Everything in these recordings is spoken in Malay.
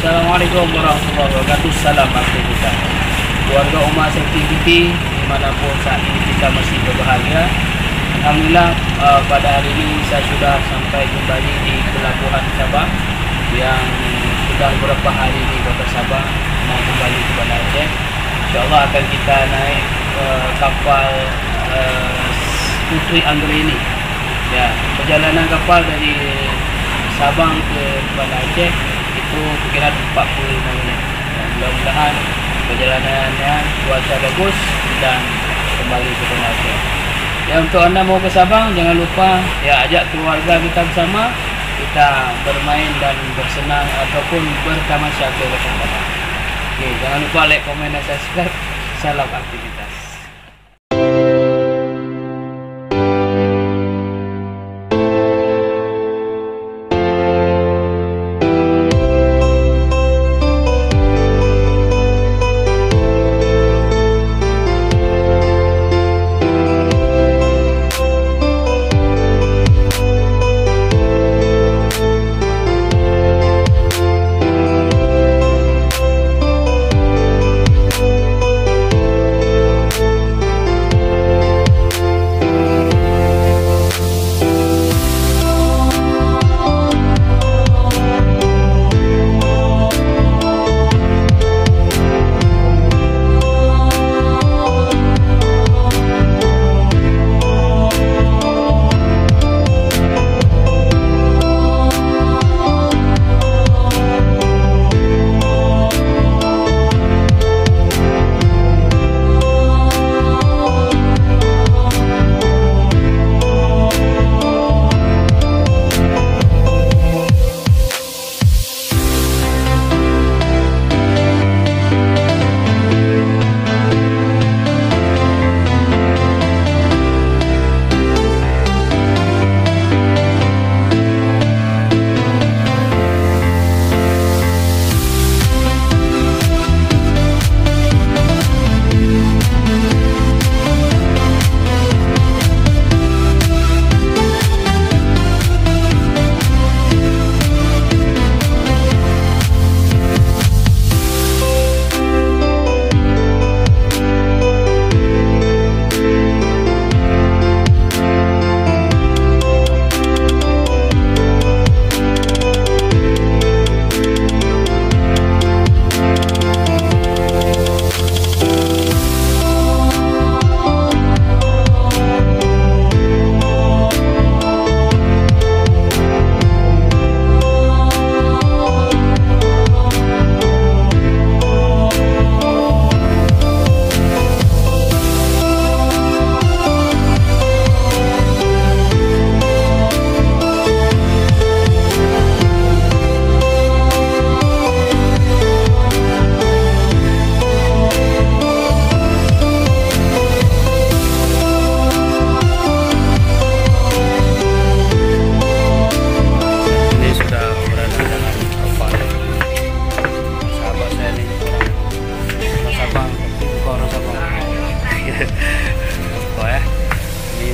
Assalamualaikum warahmatullahi wabarakatuh. Salam aktivitas keluarga Umar Safety TV dimanapun saat ini kita masih berbahagia. Alhamdulillah, pada hari ini saya sudah sampai kembali di pelabuhan Sabang yang sudah beberapa hari di Kota Sabang mau kembali ke Banda Aceh. InsyaAllah akan kita naik kapal Putri Anggreni. Ya, perjalanan kapal dari Sabang ke Banda Aceh itu kira 45 menit. Dan mudah-mudahan perjalanannya cuaca bagus dan kembali ke Banda Aceh. Ya, untuk anda mau ke Sabang, jangan lupa ya ajak keluarga kita bersama, kita bermain dan bersenang ataupun bertamasya ke Kota Sabang. Oke, jangan lupa like, komen dan subscribe. Salam aktivitas.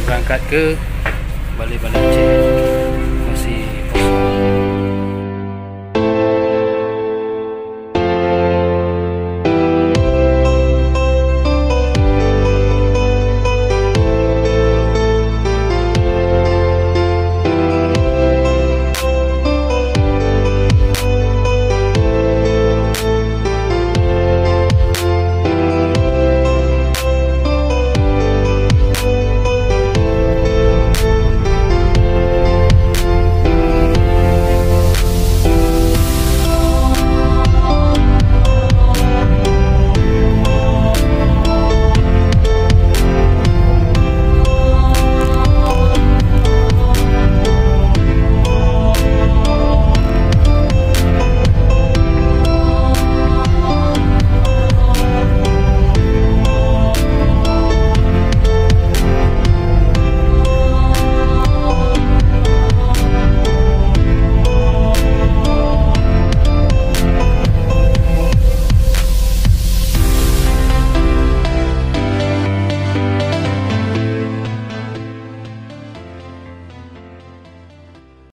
Berangkat ke Banda Aceh.